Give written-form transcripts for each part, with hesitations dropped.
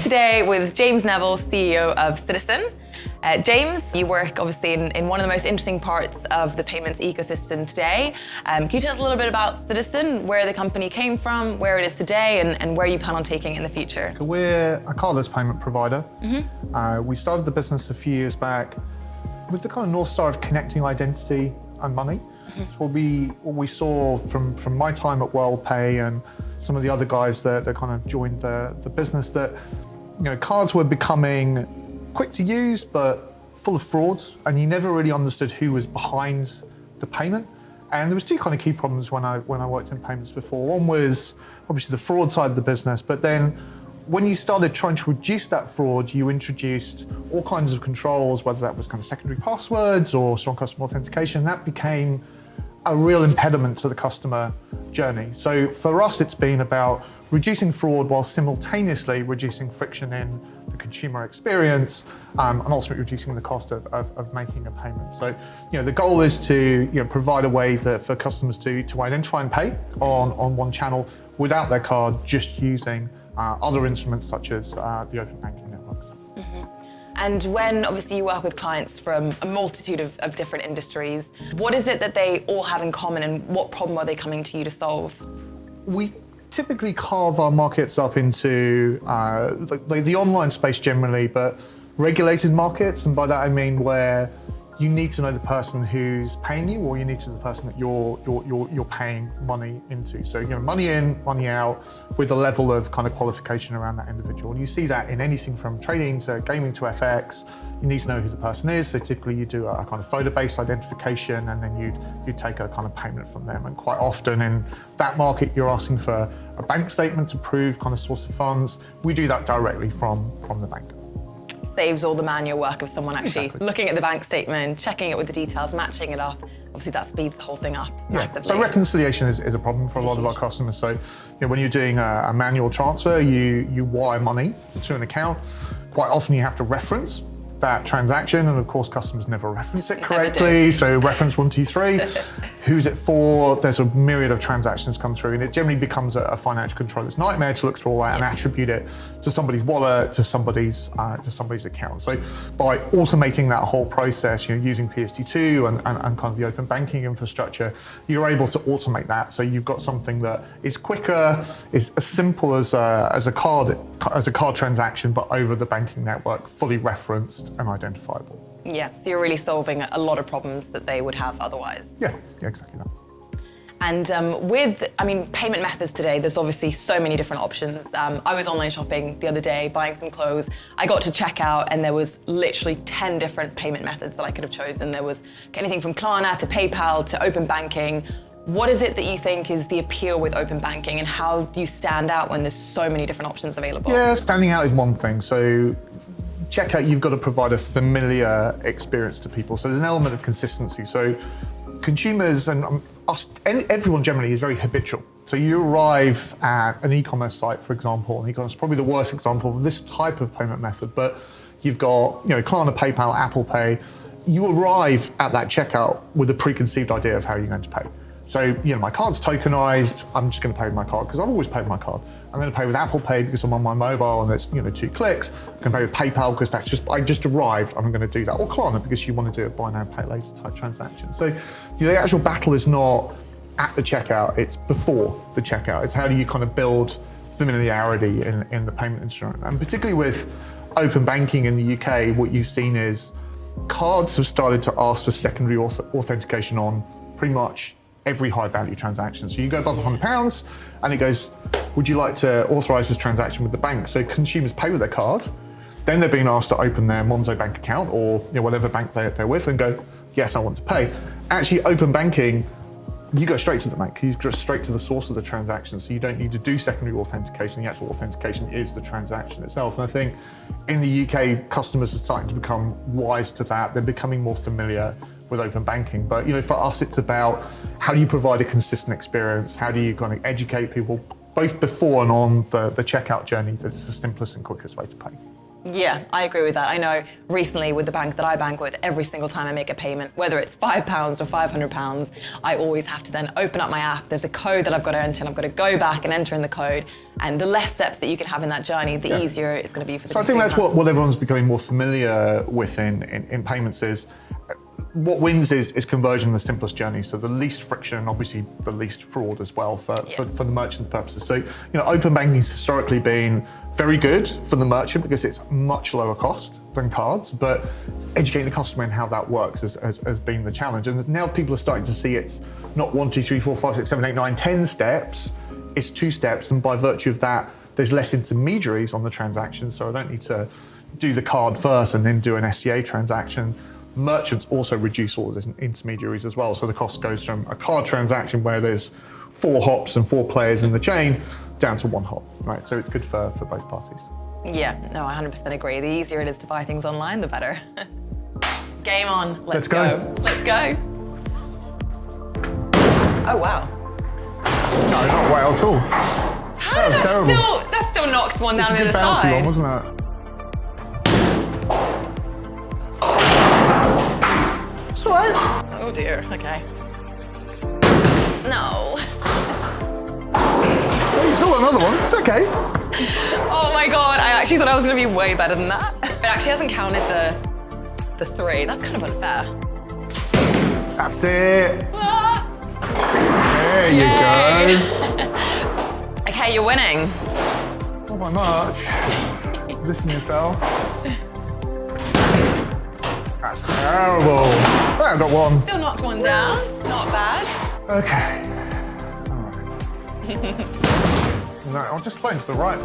today with James Neville, CEO of Citizen. James, you work obviously in one of the most interesting parts of the payments ecosystem today. Can you tell us a little bit about Citizen, where the company came from, where it is today, and where you plan on taking it in the future? So we're a cardless payment provider. We started the business a few years back with the kind of North Star of connecting identity and money. So what we saw from my time at WorldPay and some of the other guys that kind of joined the business, that cards were becoming quick to use but full of fraud, and you never really understood who was behind the payment. And there was two kind of key problems when I worked in payments before. One was obviously the fraud side of the business, but then when you started trying to reduce that fraud, you introduced all kinds of controls, whether that was kind of secondary passwords or strong customer authentication. That became a real impediment to the customer journey. So for us, it's been about reducing fraud while simultaneously reducing friction in the consumer experience, and ultimately reducing the cost of making a payment. So the goal is to provide a way for customers to identify and pay on one channel without their card, just using other instruments such as the open banking networks. And when obviously you work with clients from a multitude of different industries, what is it that they all have in common, and what problem are they coming to you to solve? We typically carve our markets up into the online space generally, but regulated markets, and by that I mean where you need to know the person who's paying you, or you need to know the person that you're paying money into. So money in, money out, with a level of kind of qualification around that individual. And you see that in anything from trading to gaming to FX. You need to know who the person is. So typically you do a kind of photo-based identification, and then you'd take a kind of payment from them. And quite often in that market, you're asking for a bank statement to prove kind of source of funds. We do that directly from the bank. Saves all the manual work of someone actually looking at the bank statement, checking it with the details, matching it up. Obviously that speeds the whole thing up massively. So reconciliation is a problem for a lot of our customers. So when you're doing a manual transfer, you wire money to an account. Quite often you have to reference that transaction, and of course customers never reference it correctly. So reference 123, who's it for? There's a myriad of transactions come through, and it generally becomes a financial controller's nightmare to look through all that and attribute it to somebody's wallet, to somebody's account. So by automating that whole process, using PSD2 and kind of the open banking infrastructure, you're able to automate that. So you've got something that is quicker, is as simple as a card transaction, but over the banking network, fully referenced and identifiable. Yeah, so you're really solving a lot of problems that they would have otherwise. Yeah, exactly that. And payment methods today, there's obviously so many different options. I was online shopping the other day, buying some clothes. I got to checkout and there was literally 10 different payment methods that I could have chosen. There was anything from Klarna to PayPal to open banking. What is it that you think is the appeal with open banking, and how do you stand out when there's so many different options available? Yeah, standing out is one thing. So checkout, you've got to provide a familiar experience to people. So there's an element of consistency. So consumers and everyone generally is very habitual. So you arrive at an e-commerce site, for example, and e-commerce is probably the worst example of this type of payment method, but you've got Klarna, PayPal, Apple Pay. You arrive at that checkout with a preconceived idea of how you're going to pay. So, my card's tokenized, I'm just going to pay with my card because I've always paid with my card. I'm going to pay with Apple Pay because I'm on my mobile and there's 2 clicks. I'm going to pay with PayPal because I just arrived, I'm going to do that. Or Klarna because you want to do a buy now, pay later type transaction. So the actual battle is not at the checkout, it's before the checkout. It's how do you kind of build familiarity in the payment instrument. And particularly with open banking in the UK, what you've seen is cards have started to ask for secondary authentication on pretty much every high value transaction. So you go above £100 and it goes, would you like to authorize this transaction with the bank? So consumers pay with their card, then they're being asked to open their Monzo bank account or whatever bank they're with and go, yes, I want to pay. Actually, open banking, you go straight to the bank, you go straight to the source of the transaction, so you don't need to do secondary authentication. The actual authentication is the transaction itself. And I think in the UK, customers are starting to become wise to that. They're becoming more familiar with open banking. But for us, it's about how do you provide a consistent experience? How do you kind of educate people both before and on the checkout journey that it's the simplest and quickest way to pay? Yeah, I agree with that. I know recently with the bank that I bank with, every single time I make a payment, whether it's £5 or £500, I always have to then open up my app. There's a code that I've got to enter, and I've got to go back and enter in the code. And the less steps that you can have in that journey, the easier it's going to be for the consumer. So I think that's what everyone's becoming more familiar with in payments is, what wins is conversion, the simplest journey. So the least friction and obviously the least fraud as well for the merchant's purposes. So, open banking's historically been very good for the merchant because it's much lower cost than cards, but educating the customer in how that works has been the challenge. And now people are starting to see it's not 1, 2, 3, 4, 5, 6, 7, 8, 9, 10 steps, it's 2 steps. And by virtue of that, there's less intermediaries on the transaction. So I don't need to do the card first and then do an SCA transaction. Merchants also reduce all those intermediaries as well. So the cost goes from a card transaction where there's 4 hops and 4 players in the chain down to 1 hop, right? So it's good for both parties. Yeah, no, I 100% agree. The easier it is to buy things online, the better. Game on, let's go. Let's go. Oh, wow. No, not wow at all. How that was terrible. That still knocked one down the other It's a good bouncy side. one, wasn't it? It's all right. Oh dear, okay. No. So you still got another one, it's okay. Oh my God, I actually thought I was gonna be way better than that. It actually hasn't counted the 3. That's kind of unfair. That's it. Ah. There you go. Okay, you're winning. Not by much. Resisting yourself. That's terrible. I got one. Still knocked one down, not bad. Okay. All right. I'll just play into the right.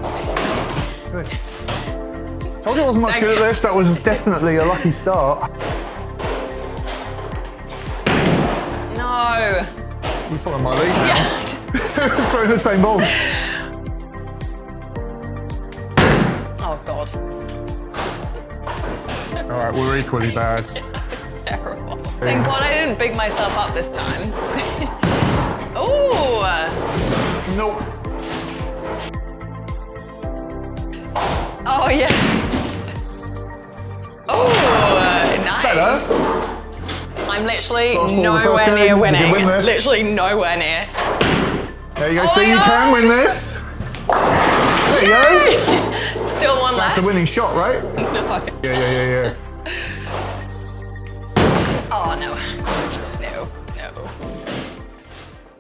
Good. Told you I wasn't much good at this. That was definitely a lucky start. No. You follow my lead now. Yeah. Throwing the same balls. Oh God. All right, we're equally bad. Terrible. Thank God I didn't big myself up this time. Ooh. Nope. Oh yeah. Oh, nice. Better. I'm literally Last ball of the nowhere first near game. You winning. can win this. Literally nowhere near. There you go. Oh See, my you God. can win this. There you go. Still one That's left. a winning shot, right? No. Yeah. Oh no. No.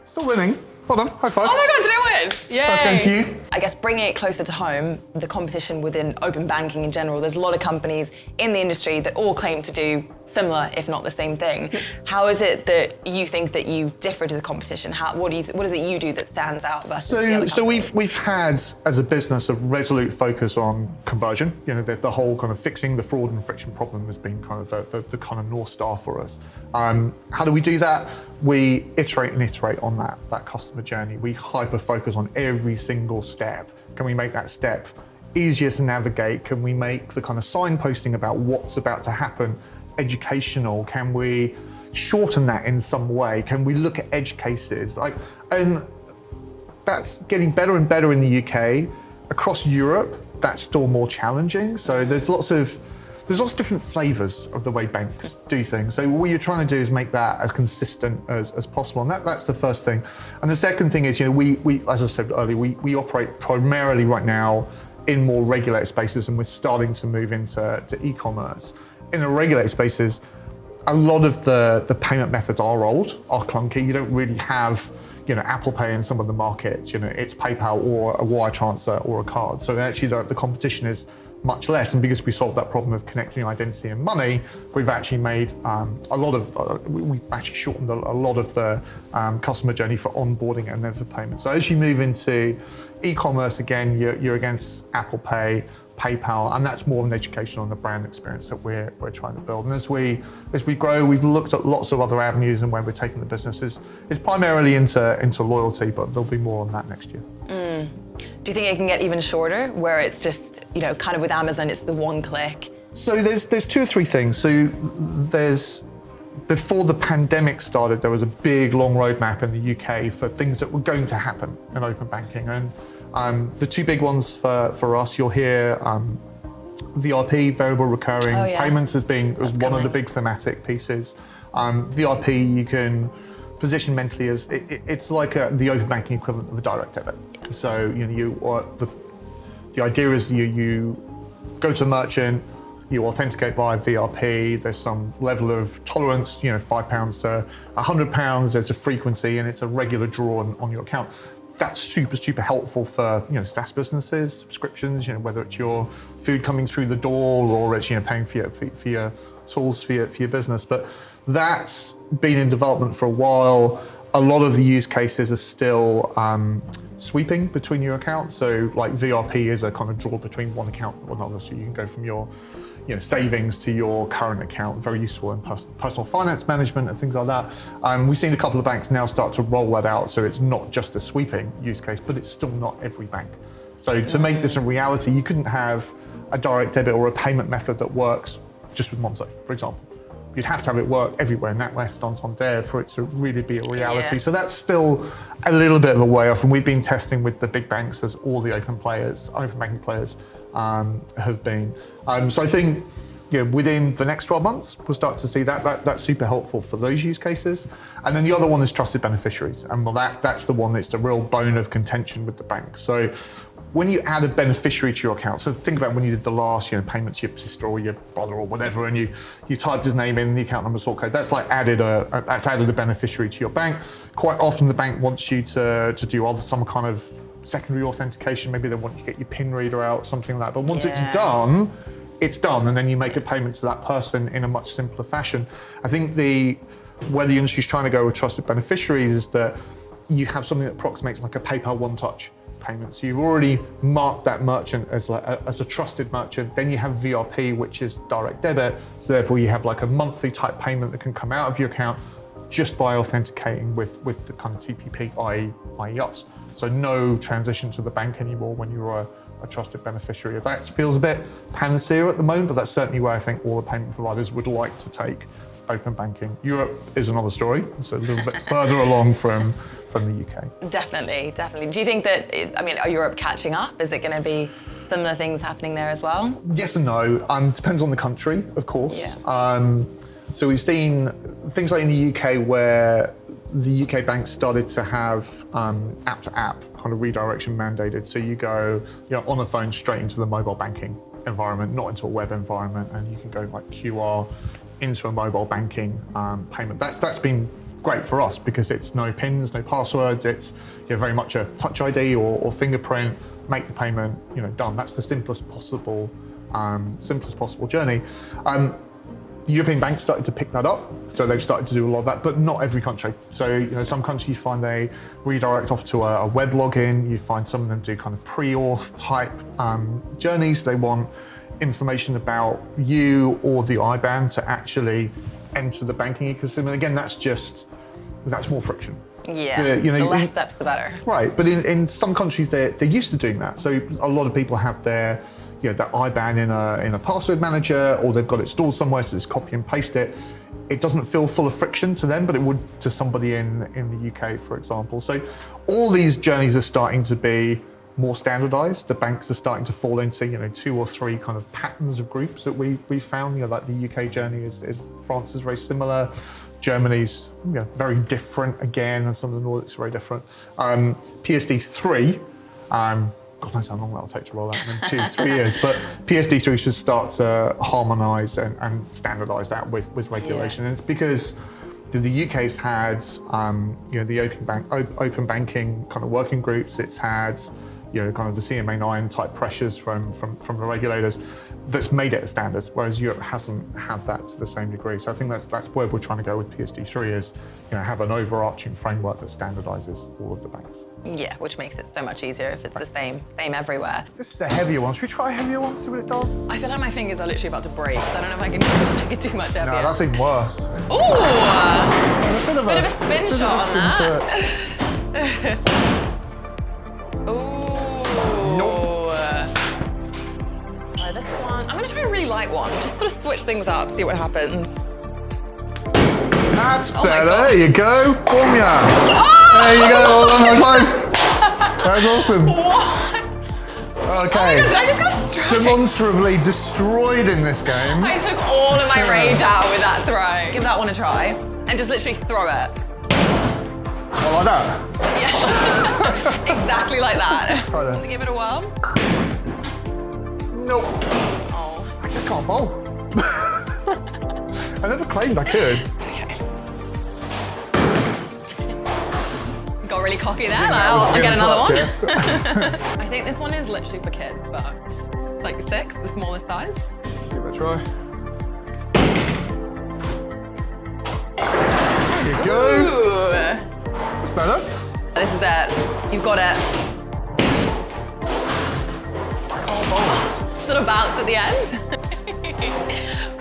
Still winning. Hold on. High five. Oh my God, did I win? Yay. First game to you. I guess bringing it closer to home, the competition within open banking in general, there's a lot of companies in the industry that all claim to do similar, if not the same thing. How is it that you think that you differ to the competition? What is it you do that stands out versus the other So companies? we've had, as a business, a resolute focus on conversion. The whole kind of fixing the fraud and friction problem has been kind of the kind of North Star for us. How do we do that? We iterate and iterate on that customer journey. We hyper focus on every single step. Can we make that step easier to navigate? Can we make the kind of signposting about what's about to happen educational? Can we shorten that in some way? Can we look at edge cases? And that's getting better and better in the UK. Across Europe, that's still more challenging. So there's lots of different flavors of the way banks do things. So what you're trying to do is make that as consistent as possible. And that's the first thing. And the second thing is, we as I said earlier, we operate primarily right now in more regulated spaces, and we're starting to move into e-commerce. In the regulated spaces, a lot of the payment methods are old, are clunky. You don't really have, Apple Pay in some of the markets. It's PayPal or a wire transfer or a card. So actually the competition is much less. And because we solved that problem of connecting identity and money, we've actually made we've actually shortened a lot of the customer journey for onboarding and then for payment. So as you move into e-commerce, again, you're against Apple Pay, PayPal, and that's more of an education on the brand experience that we're trying to build. And as we grow, we've looked at lots of other avenues, and where we're taking the business is primarily into loyalty, but there'll be more on that next year. Do you think it can get even shorter, where it's just, kind of with Amazon, it's the one click? So there's 2 or 3 things. So before the pandemic started, there was a big, long roadmap in the UK for things that were going to happen in open banking. And the 2 big ones for us, you'll hear VRP, variable recurring payments, as one of the big thematic pieces. VRP you can position mentally as it's like the open banking equivalent of a direct debit. So the idea is you go to a merchant, you authenticate via VRP. There's some level of tolerance, £5 to £100. There's a frequency, and it's a regular draw on your account. That's super helpful for SaaS businesses, subscriptions. Whether it's your food coming through the door or it's paying for your tools for your business. But that's been in development for a while. A lot of the use cases are still sweeping between your accounts. So like VRP is a kind of draw between one account and another. So you can go from your savings to your current account. Very useful in personal finance management and things like that. We've seen a couple of banks now start to roll that out. So it's not just a sweeping use case, but it's still not every bank. So to make this a reality, you couldn't have a direct debit or a payment method that works just with Monzo, for example. You'd have to have it work everywhere, NatWest, Santander, for it to really be a reality. So that's still a little bit of a way off, and we've been testing with the big banks as all the open banking players have been. So I think within the next 12 months, we'll start to see that's super helpful for those use cases. And then the other one is trusted beneficiaries, and that's the one that's the real bone of contention with the bank. So when you add a beneficiary to your account, so think about when you did the last payment to your sister or your brother or whatever, and you typed his name in, the account number, sort code, that's like added a beneficiary to your bank. Quite often the bank wants you to do some kind of secondary authentication. Maybe they want you to get your PIN reader out, something like that. But once it's done, and then you make a payment to that person in a much simpler fashion. I think where the industry's trying to go with trusted beneficiaries is that you have something that approximates like a PayPal one-touch payment. So you've already marked that merchant as a trusted merchant. Then you have VRP, which is direct debit. So therefore you have like a monthly type payment that can come out of your account just by authenticating with the kind of TPP, i.e. us. So no transition to the bank anymore when you're a trusted beneficiary. That feels a bit panacea at the moment, but that's certainly where I think all the payment providers would like to take open banking. Europe is another story. It's a little bit further along from the UK. Definitely. Do you think that, are Europe catching up? Is it going to be similar things happening there as well? Yes and no. Depends on the country, of course. Yeah. So we've seen things like in the UK where the UK banks started to have app-to-app kind of redirection mandated. So you go on a phone straight into the mobile banking environment, not into a web environment, and you can go like QR into a mobile banking payment. That's been great for us because it's no pins, no passwords. It's very much a touch ID or fingerprint. Make the payment, done. That's the simplest possible journey. The European banks started to pick that up, so they've started to do a lot of that, but not every country. So, some countries you find they redirect off to a web login. You find some of them do kind of pre-auth type journeys. They want information about you or the IBAN to actually enter the banking ecosystem. And again, that's more friction. Yeah, the less steps, the better. Right, but in some countries they're used to doing that. So a lot of people have their that IBAN in a password manager, or they've got it stored somewhere, so just copy and paste it. It doesn't feel full of friction to them, but it would to somebody in the UK, for example. So all these journeys are starting to be more standardized. The banks are starting to fall into 2 or 3 kind of patterns of groups that we found. Like the UK journey is France is very similar. Germany's very different again, and some of the Nordics are very different. PSD3, God knows how long that'll take to roll out in 2-3 years, but PSD3 should start to harmonise and standardise that with regulation. And it's because the UK's had the open banking kind of working groups. It's had kind of the CMA9 type pressures from the regulators that's made it a standard, whereas Europe hasn't had that to the same degree. So I think that's where we're trying to go with PSD3 is have an overarching framework that standardises all of the banks. Yeah, which makes it so much easier if it's the same everywhere. This is a heavier one. Should we try a heavier one, see what it does? I feel like my fingers are literally about to break, so I don't know if I can do much heavier. No, that's even worse. Ooh! A bit of a spin shot on that. Ooh. This one, I'm going to try a really light one. Just sort of switch things up, see what happens. That's better. There you go. Boom, yeah. Oh! There you go. All on my life. That was awesome. What? Okay. Oh my God, did I just demonstrably destroyed in this game. I took all of my rage out with that throw. Give that one a try and just literally throw it. Oh, like that? Yeah. Exactly like that. Try this. Want to give it a whirl? Nope. Oh. I just can't bowl. I never claimed I could. Okay. Got really cocky there. Like, I'll get another one. Yeah. I think this one is literally for kids, but like 6, the smallest size. Give it a try. There you go. Ooh. That's better. This is it. You've got it. Oh, little bounce at the end.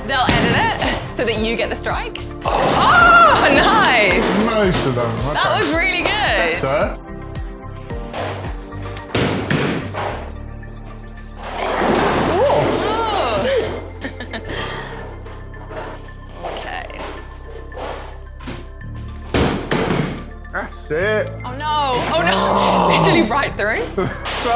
They'll edit it so that you get the strike. Oh, nice. Most of them. Okay. That was really good. Sir. Okay. That's it. Oh no! Oh no! Literally right through. So,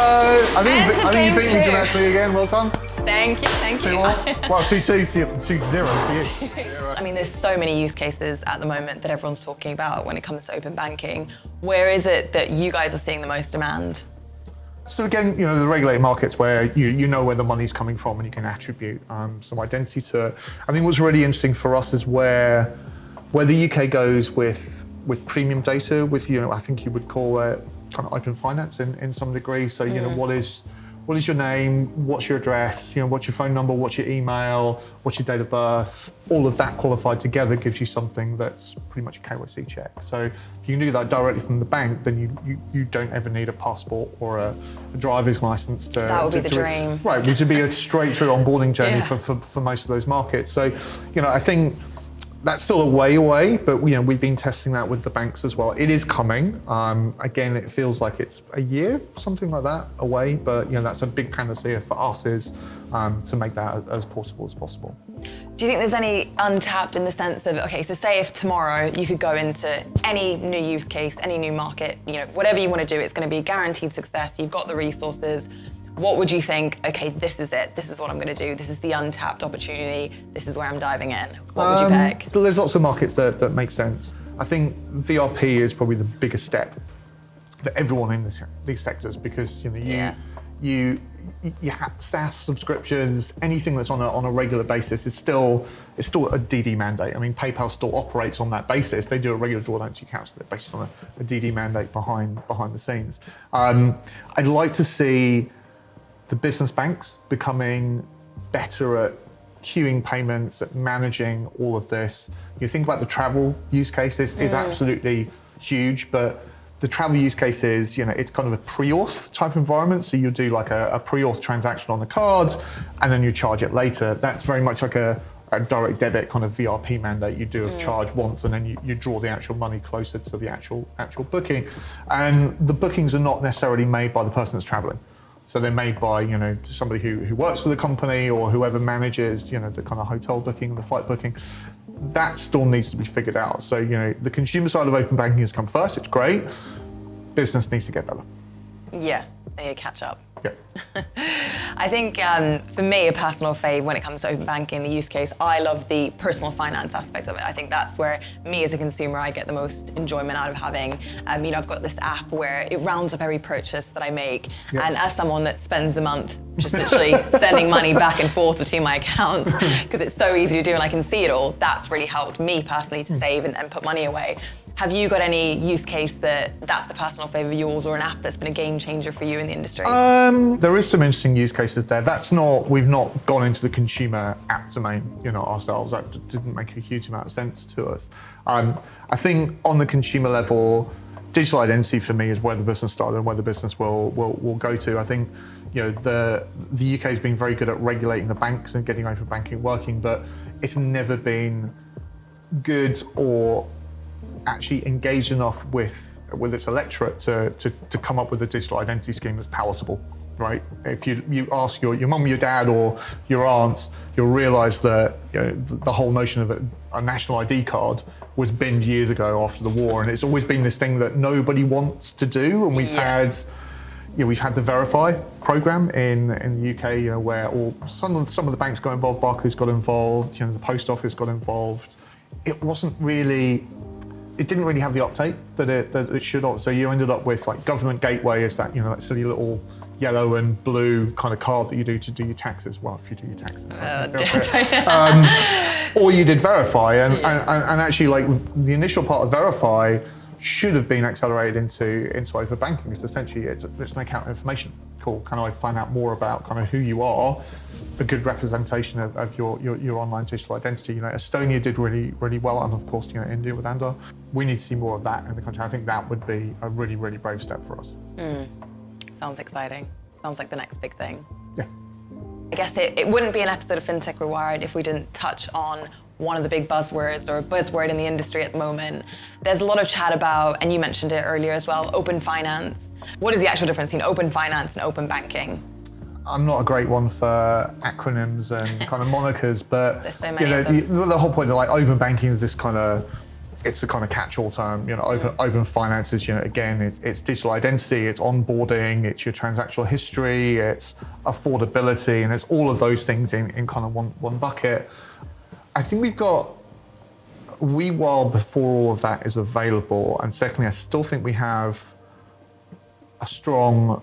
I think you beat me 2. dramatically again. Well done. Thank you, thank you. 2-1. Well, 2-2 to 2-0 to you. I mean, there's so many use cases at the moment that everyone's talking about when it comes to open banking. Where is it that you guys are seeing the most demand? So again, the regulated markets where you know where the money's coming from and you can attribute some identity to it. I think what's really interesting for us is where the UK goes with premium data, with I think you would call it kind of open finance in some degree. So what is your name? What's your address? What's your phone number? What's your email? What's your date of birth? All of that qualified together gives you something that's pretty much a KYC check. So if you can do that directly from the bank, then you don't ever need a passport or a driver's license to. That would be the dream. Right, which would be a straight through onboarding journey Yeah. for most of those markets. So, I think that's still a way away, but we've been testing that with the banks as well. It is coming. Again, it feels like it's a year, something like that, away. But that's a big panacea for us is to make that as portable as possible. Do you think there's any untapped in the sense of, okay, so say if tomorrow you could go into any new use case, any new market, whatever you want to do, it's going to be guaranteed success. You've got the resources. What would you think, okay, this is it, this is what I'm going to do, this is the untapped opportunity, this is where I'm diving in? What would you pick? There's lots of markets that make sense. I think VRP is probably the biggest step for everyone in these sectors because you have SaaS subscriptions, anything that's on a regular basis is still a DD mandate. I mean, PayPal still operates on that basis. They do a regular drawdown to your account, so they're based on a DD mandate behind the scenes. I'd like to see the business banks becoming better at queuing payments, at managing all of this. You think about the travel use cases is absolutely huge, but the travel use case is, it's kind of a pre-auth type environment. So you do like a pre-auth transaction on the card and then you charge it later. That's very much like a direct debit kind of VRP mandate. You do a charge once and then you draw the actual money closer to the actual booking. And the bookings are not necessarily made by the person that's traveling. So they're made by, somebody who works for the company or whoever manages, the kind of hotel booking and the flight booking. That still needs to be figured out. So, the consumer side of open banking has come first. It's great. Business needs to get better. Yeah, they need to catch up. Yeah. I think for me, a personal fave when it comes to open banking, the use case, I love the personal finance aspect of it. I think that's where me as a consumer, I get the most enjoyment out of having. I've got this app where it rounds up every purchase that I make. Yep. And as someone that spends the month just literally sending money back and forth between my accounts, because it's so easy to do and I can see it all, that's really helped me personally to save and put money away. Have you got any use case that's a personal favourite of yours or an app that's been a game changer for you in the industry? There is some interesting use cases there. We've not gone into the consumer app domain, ourselves. That didn't make a huge amount of sense to us. I think on the consumer level, digital identity for me is where the business started and where the business will go to. I think the UK has been very good at regulating the banks and getting open banking working, but it's never been good or actually engaged enough with its electorate to come up with a digital identity scheme that's palatable, right? If you ask your mum, your dad, or your aunts, you'll realise that the whole notion of a national ID card was binned years ago after the war, and it's always been this thing that nobody wants to do, and we've had we've had the Verify program in the UK, where some of the banks got involved, Barclays got involved, the post office got involved. It didn't really have the uptake that it should have. So you ended up with like Government Gateway is that, that silly little yellow and blue kind of card that you do to do your taxes. Well, if you do your taxes. Or you did Verify, and actually like the initial part of Verify should have been accelerated into open banking. It's essentially it's an account information call. Can I find out more about kind of who you are, a good representation of your online digital identity. Estonia did really, really well, and of course, India with Andar. We need to see more of that in the country. I think that would be a really, really brave step for us. Sounds exciting. Sounds like the next big thing. Yeah. I guess it wouldn't be an episode of Fintech Rewired if we didn't touch on one of the big buzzwords, or a buzzword in the industry at the moment. There's a lot of chat about, and you mentioned it earlier as well, open finance. What is the actual difference between open finance and open banking? I'm not a great one for acronyms and kind of monikers, but There's so many of them. The whole point of like open banking is this kind of, it's the kind of catch-all term. Open finance is, again, it's digital identity, it's onboarding, it's your transactional history, it's affordability, and it's all of those things in kind of one bucket. I think we've got a wee while before all of that is available, and secondly, I still think we have a strong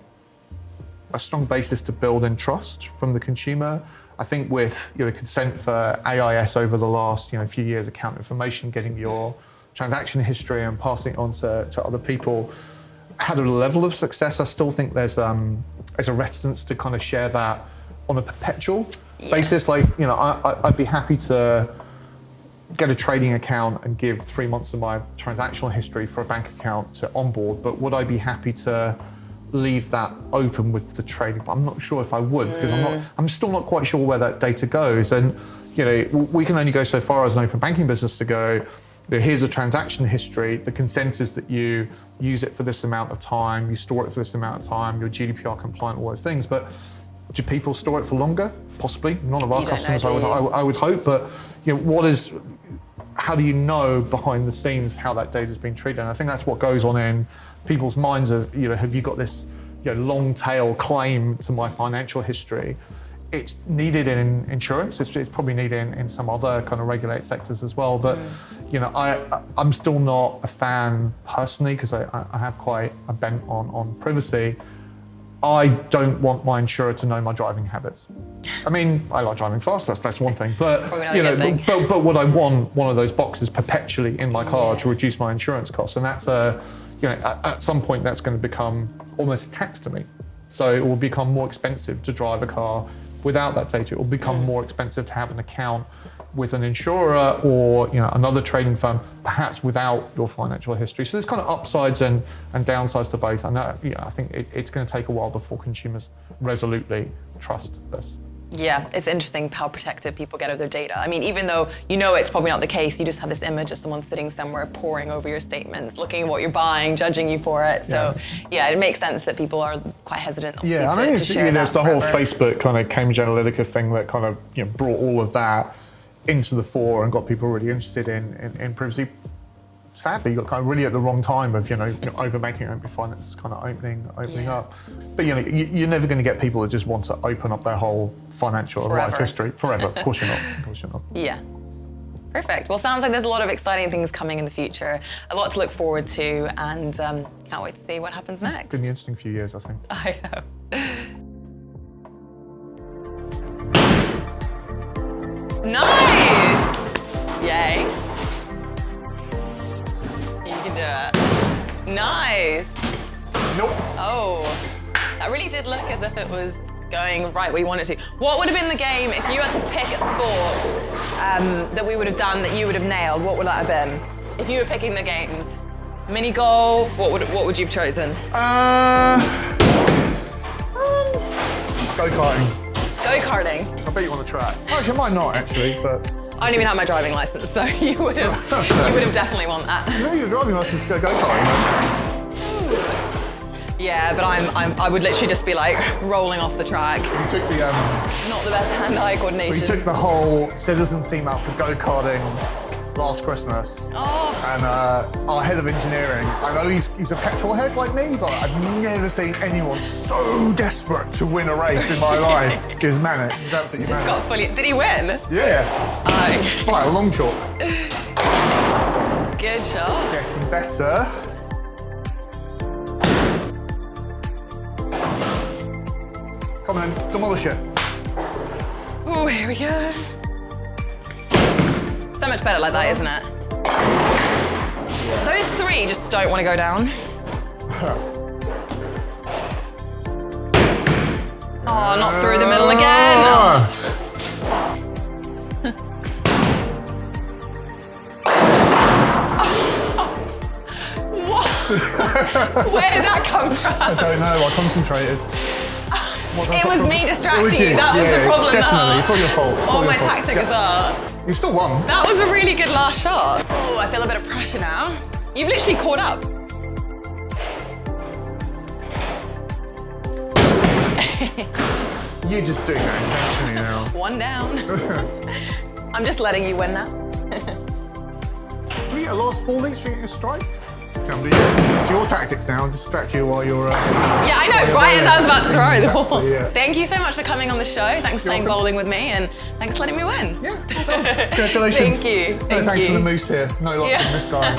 basis to build in trust from the consumer. I think with consent for AIS over the last few years, account information, getting your transaction history and passing it on to other people, had a level of success. I still think there's a reticence to kind of share that on a perpetual basis. Like, I'd be happy to get a trading account and give 3 months of my transactional history for a bank account to onboard, but would I be happy to leave that open with the trading? I'm not sure if I would, because I'm still not quite sure where that data goes. And we can only go so far as an open banking business to go, here's a transaction history. The consent is that you use it for this amount of time, you store it for this amount of time, you're GDPR compliant, all those things. But do people store it for longer? Possibly. None of our customers, I would hope. But how do you know behind the scenes how that data is being treated? And I think that's what goes on in people's minds of, have you got this long tail claim to my financial history? It's needed in insurance. It's probably needed in some other kind of regulated sectors as well. But I'm still not a fan personally, because I have quite a bent on privacy. I don't want my insurer to know my driving habits. I mean, I like driving fast. That's one thing. But but would I want one of those boxes perpetually in my car to reduce my insurance costs? And that's at some point that's going to become almost a tax to me. So it will become more expensive to drive a car without that data. It will become more expensive to have an account with an insurer or another trading firm, perhaps without your financial history. So there's kind of upsides and downsides to both. And I think it's going to take a while before consumers resolutely trust this. Yeah, it's interesting how protective people get of their data. I mean, even though it's probably not the case, you just have this image of someone sitting somewhere poring over your statements, looking at what you're buying, judging you for it. So yeah, it makes sense that people are quite hesitant to share that. I think it's the whole Facebook kind of Cambridge Analytica thing that kind of brought all of that into the fore and got people really interested in privacy. Sadly, you got kind of really at the wrong time of open banking, open finance kind of opening up. But you're never going to get people that just want to open up their whole financial life history forever. Of course you're not. Yeah. Perfect. Well, sounds like there's a lot of exciting things coming in the future, a lot to look forward to, and can't wait to see what happens next. Been an interesting few years, I think. I know. Nice! Yay. You can do it. Nice. Nope. Oh, that really did look as if it was going right where you wanted to. What would have been the game if you had to pick a sport that we would have done that you would have nailed? What would that have been? If you were picking the games, mini golf. What would you have chosen? Go-karting. Go-karting. I bet you on the track. Actually, I might not actually, but I don't even have my driving license, so you would have definitely want that. You know your driving license to go go-karting. Yeah, but I would literally just be like rolling off the track. We took the not the best hand-eye coordination. We took the whole citizen team out for go-karting last Christmas. Oh. And our head of engineering, I know he's a petrol head like me, but I've never seen anyone so desperate to win a race in my life. He was manic. He was absolutely Just manic. got fully. Did he win? Yeah. Oh. Right, a long chalk. Good shot. Getting better. Come on, then, demolish it. Oh, here we go. So much better like that, isn't it? Those three just don't want to go down. Oh, not through the middle again. What? Where did that come from? I don't know, I concentrated. It was me distracting you. That was the problem. Definitely, it's all your fault. It's All your my fault. tactics are. You still won. That was a really good last shot. Oh, I feel a bit of pressure now. You've literally caught up. You're just doing that intentionally now. One down. I'm just letting you win now. Can we get a last ball each for getting a strike? It's your tactics now, distract you while you're... Yeah, I know, right as I was about to throw the ball. Exactly, yeah. Thank you so much for coming on the show. Thanks for playing bowling with me, and thanks for letting me win. Yeah, well done. Congratulations. Thank you. No, thanks you. for the moose here. No luck Yeah. from this guy.